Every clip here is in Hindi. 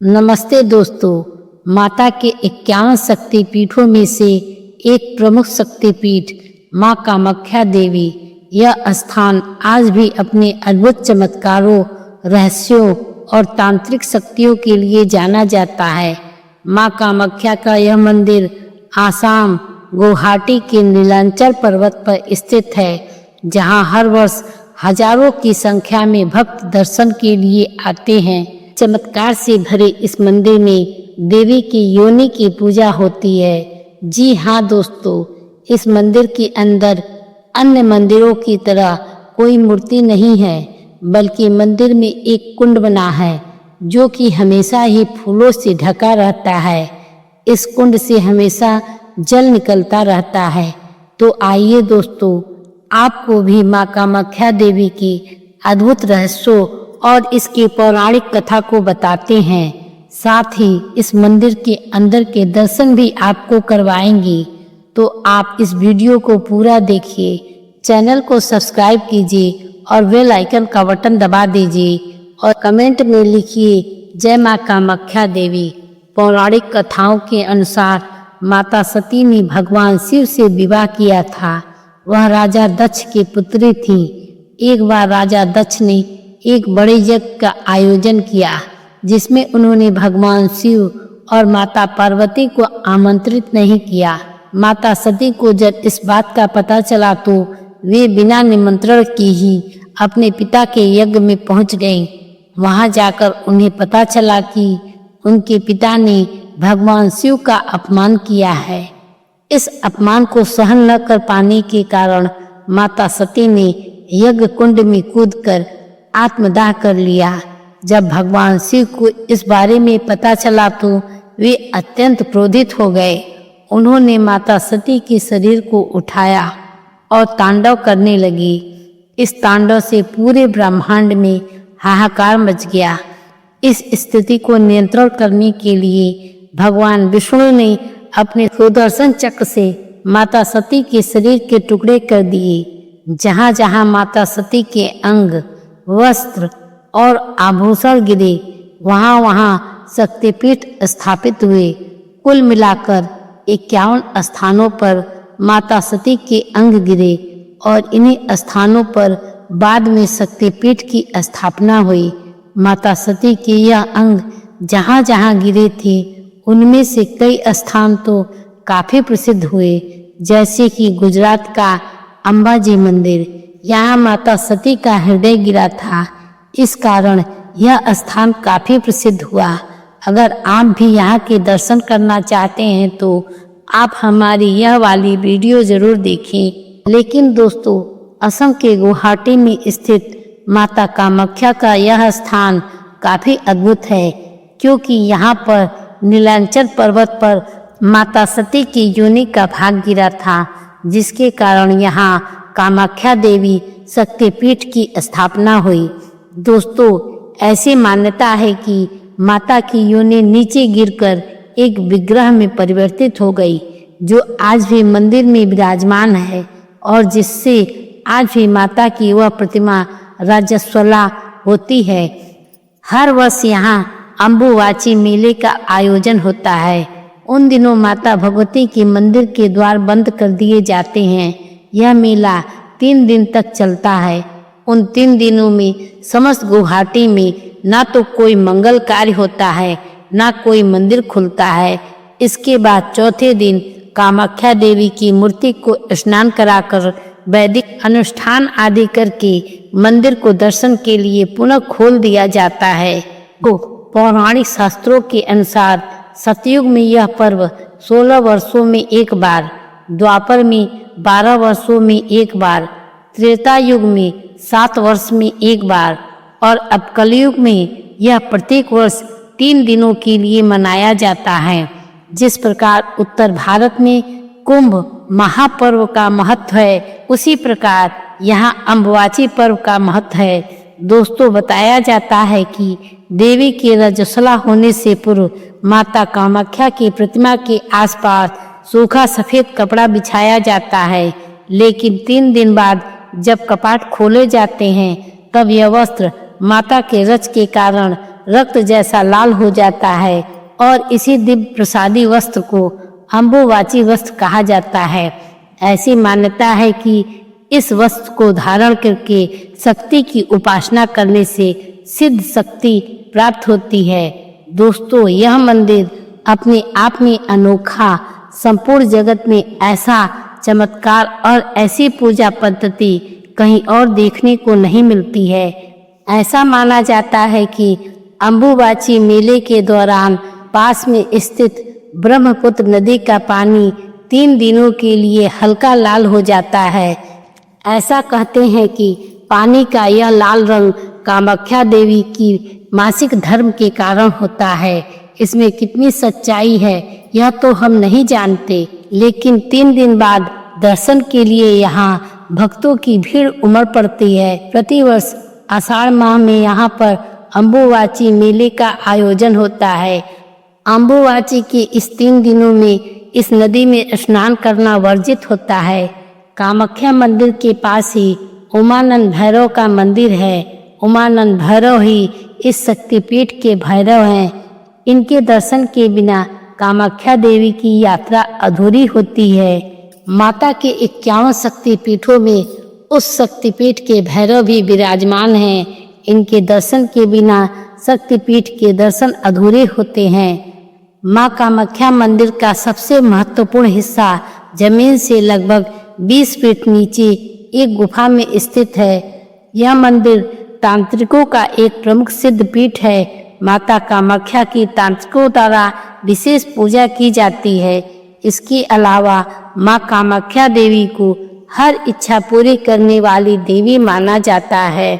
नमस्ते दोस्तों। माता के 51 शक्तिपीठों में से एक प्रमुख शक्तिपीठ माँ कामाख्या देवी, यह स्थान आज भी अपने अद्भुत चमत्कारों, रहस्यों और तांत्रिक शक्तियों के लिए जाना जाता है। माँ कामाख्या का यह मंदिर आसाम गुवाहाटी के नीलांचल पर्वत पर स्थित है, जहाँ हर वर्ष हजारों की संख्या में भक्त दर्शन के लिए आते हैं। चमत्कार से भरे इस मंदिर में देवी की योनि की पूजा होती है। जी हाँ दोस्तों, इस मंदिर के अंदर अन्य मंदिरों की तरह कोई मूर्ति नहीं है, बल्कि मंदिर में एक कुंड बना है जो कि हमेशा ही फूलों से ढका रहता है। इस कुंड से हमेशा जल निकलता रहता है। तो आइए दोस्तों, आपको भी माँ कामाख्या देवी की अद्भुत रहस्यों और इसकी पौराणिक कथा को बताते हैं। साथ ही इस मंदिर के अंदर के दर्शन भी आपको करवाएंगे। तो आप इस वीडियो को पूरा देखिए, चैनल को सब्सक्राइब कीजिए और बेल आइकन का बटन दबा दीजिए और कमेंट में लिखिए जय माँ कामाख्या देवी। पौराणिक कथाओं के अनुसार माता सती ने भगवान शिव से विवाह किया था। वह राजा दक्ष की पुत्री थी। एक बार राजा दक्ष ने एक बड़े यज्ञ का आयोजन किया, जिसमें उन्होंने भगवान शिव और माता पार्वती को आमंत्रित नहीं किया। माता सती को जब इस बात का पता चला तो वे बिना निमंत्रण के ही अपने पिता के यज्ञ में पहुंच गईं। वहां जाकर उन्हें पता चला कि उनके पिता ने भगवान शिव का अपमान किया है। इस अपमान को सहन न कर पाने के कारण माता सती ने यज्ञ कुंड में कूदकर आत्मदाह कर लिया। जब भगवान शिव को इस बारे में पता चला तो वे अत्यंत क्रोधित हो गए। उन्होंने माता सती के शरीर को उठाया और तांडव करने लगी। इस तांडव से पूरे ब्रह्मांड में हाहाकार मच गया। इस स्थिति को नियंत्रण करने के लिए भगवान विष्णु ने अपने सुदर्शन चक्र से माता सती के शरीर के टुकड़े कर दिए। जहाँ जहाँ माता सती के अंग, वस्त्र और आभूषण गिरे, वहाँ वहाँ शक्तिपीठ स्थापित हुए। कुल मिलाकर 51 स्थानों पर माता सती के अंग गिरे और इन्हीं स्थानों पर बाद में शक्तिपीठ की स्थापना हुई। माता सती के यह अंग जहाँ जहाँ गिरे थे, उनमें से कई स्थान तो काफी प्रसिद्ध हुए, जैसे कि गुजरात का अंबाजी मंदिर। यहाँ माता सती का हृदय गिरा था, इस कारण यह स्थान काफी प्रसिद्ध हुआ। अगर आप भी यहाँ के दर्शन करना चाहते हैं तो आप हमारी यह वाली वीडियो जरूर देखें। लेकिन दोस्तों, असम के गुवाहाटी में स्थित माता कामाख्या का यह स्थान काफी अद्भुत है, क्योंकि यहाँ पर नीलांचल पर्वत पर माता सती की योनि का भाग गिरा था, जिसके कारण यहाँ कामाख्या देवी शक्तिपीठ की स्थापना हुई। दोस्तों, ऐसी मान्यता है कि माता की योनि नीचे गिरकर एक विग्रह में परिवर्तित हो गई, जो आज भी मंदिर में विराजमान है और जिससे आज भी माता की वह प्रतिमा राजस्वला होती है। हर वर्ष यहाँ अम्बुवाची मेले का आयोजन होता है। उन दिनों माता भगवती के मंदिर के द्वार बंद कर दिए जाते हैं। यह मेला 3 दिन तक चलता है। उन 3 दिनों में समस्त गुवाहाटी में ना तो कोई मंगल कार्य होता है, ना कोई मंदिर खुलता है। इसके बाद चौथे दिन कामाख्या देवी की मूर्ति को स्नान कराकर वैदिक अनुष्ठान आदि करके मंदिर को दर्शन के लिए पुनः खोल दिया जाता है। तो पौराणिक शास्त्रों के अनुसार सतयुग में यह पर्व 16 वर्षों में एक बार, द्वापर में 12 वर्षों में एक बार, त्रेता युग में 7 वर्ष में एक बार और अब कलयुग में यह प्रत्येक वर्ष 3 दिनों के लिए मनाया जाता है। जिस प्रकार उत्तर भारत में कुंभ महापर्व का महत्व है, उसी प्रकार यहाँ अम्बुवाची पर्व का महत्व है। दोस्तों, बताया जाता है कि देवी के रजस्वला होने से पूर्व माता कामाख्या की प्रतिमा के आसपास सूखा सफेद कपड़ा बिछाया जाता है, लेकिन 3 दिन बाद जब कपाट खोले जाते हैं, तब यह वस्त्र माता के रज के कारण रक्त जैसा लाल हो जाता है और इसी दिव्य प्रसादी वस्त्र को अम्बुवाची वस्त्र कहा जाता है। ऐसी मान्यता है कि इस वस्त्र को धारण करके शक्ति की उपासना करने से सिद्ध शक्ति प्राप्त होती है। दोस्तों, यह मंदिर अपने आप में अनोखा, संपूर्ण जगत में ऐसा चमत्कार और ऐसी पूजा पद्धति कहीं और देखने को नहीं मिलती है। ऐसा माना जाता है कि अम्बुवाची मेले के दौरान पास में स्थित ब्रह्मपुत्र नदी का पानी 3 दिनों के लिए हल्का लाल हो जाता है। ऐसा कहते हैं कि पानी का यह लाल रंग कामाख्या देवी की मासिक धर्म के कारण होता है। इसमें कितनी सच्चाई है यह तो हम नहीं जानते, लेकिन 3 दिन बाद दर्शन के लिए यहाँ भक्तों की भीड़ उमड़ पड़ती है। प्रतिवर्ष आषाढ़ माह में यहाँ पर अम्बुवाची मेले का आयोजन होता है। अम्बुवाची के इस 3 दिनों में इस नदी में स्नान करना वर्जित होता है। कामाख्या मंदिर के पास ही उमानंद भैरव का मंदिर है। उमानंद भैरव ही इस शक्तिपीठ के भैरव हैं। इनके दर्शन के बिना कामाख्या देवी की यात्रा अधूरी होती है। माता के 51 शक्तिपीठों में उस शक्तिपीठ के भैरव भी विराजमान हैं। इनके दर्शन के बिना शक्तिपीठ के दर्शन अधूरे होते हैं। माँ कामाख्या मंदिर का सबसे महत्वपूर्ण हिस्सा जमीन से लगभग 20 फीट नीचे एक गुफा में स्थित है। यह मंदिर तांत्रिकों का एक प्रमुख सिद्ध पीठ है। माता कामाख्या की तांत्रिकों द्वारा विशेष पूजा की जाती है। इसके अलावा माँ कामाख्या देवी को हर इच्छा पूरी करने वाली देवी माना जाता है।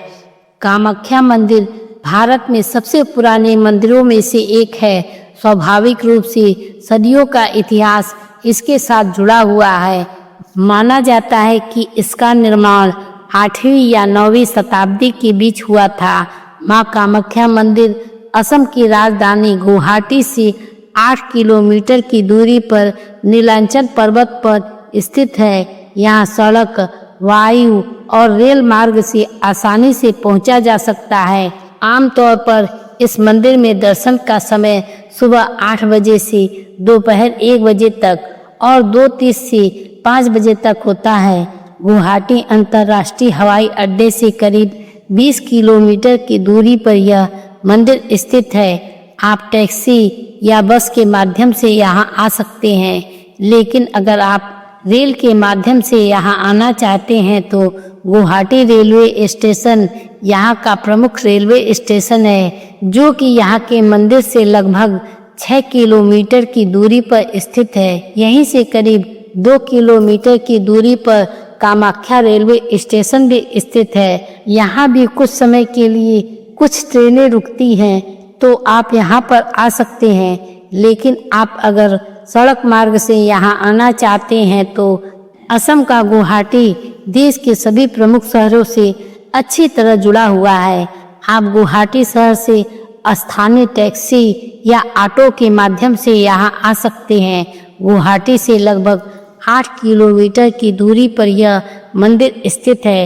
कामाख्या मंदिर भारत में सबसे पुराने मंदिरों में से एक है। स्वाभाविक रूप से सदियों का इतिहास इसके साथ जुड़ा हुआ है। माना जाता है कि इसका निर्माण 8वीं या 9वीं शताब्दी के बीच हुआ था। माँ कामाख्या मंदिर असम की राजधानी गुवाहाटी से 8 किलोमीटर की दूरी पर नीलांचल पर्वत पर स्थित है। यहाँ सड़क, वायु और रेल मार्ग से आसानी से पहुँचा जा सकता है। आमतौर पर इस मंदिर में दर्शन का समय सुबह 8 बजे से दोपहर 1 बजे तक और 2:30 से 5 बजे तक होता है। गुवाहाटी अंतर्राष्ट्रीय हवाई अड्डे से करीब 20 किलोमीटर की दूरी पर यह मंदिर स्थित है। आप टैक्सी या बस के माध्यम से यहाँ आ सकते हैं, लेकिन अगर आप रेल के माध्यम से यहाँ आना चाहते हैं तो गुवाहाटी रेलवे स्टेशन यहाँ का प्रमुख रेलवे स्टेशन है, जो कि यहाँ के मंदिर से लगभग 6 किलोमीटर की दूरी पर स्थित है। यहीं से करीब 2 किलोमीटर की दूरी पर कामाख्या रेलवे स्टेशन भी स्थित है। यहाँ भी कुछ समय के लिए कुछ ट्रेनें रुकती हैं, तो आप यहाँ पर आ सकते हैं। लेकिन आप अगर सड़क मार्ग से यहाँ आना चाहते हैं तो असम का गुवाहाटी देश के सभी प्रमुख शहरों से अच्छी तरह जुड़ा हुआ है। आप गुवाहाटी शहर से स्थानीय टैक्सी या ऑटो के माध्यम से यहाँ आ सकते हैं। गुवाहाटी से लगभग 8 किलोमीटर की दूरी पर यह मंदिर स्थित है।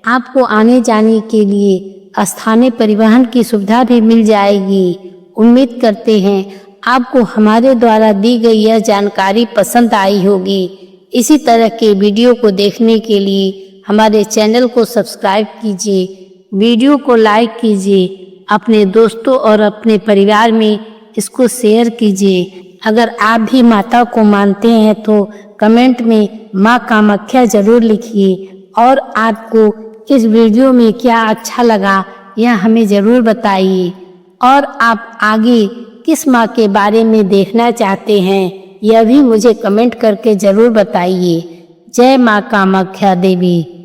आपको आने जाने के लिए स्थानीय परिवहन की सुविधा भी मिल जाएगी। उम्मीद करते हैं आपको हमारे द्वारा दी गई यह जानकारी पसंद आई होगी। इसी तरह के वीडियो को देखने के लिए हमारे चैनल को सब्सक्राइब कीजिए, वीडियो को लाइक कीजिए, अपने दोस्तों और अपने परिवार में इसको शेयर कीजिए। अगर आप भी माता को मानते हैं तो कमेंट में माँ कामाख्या जरूर लिखिए और आपको इस वीडियो में क्या अच्छा लगा यह हमें जरूर बताइए। और आप आगे किस माँ के बारे में देखना चाहते हैं यह भी मुझे कमेंट करके जरूर बताइए। जय माँ कामाख्या देवी।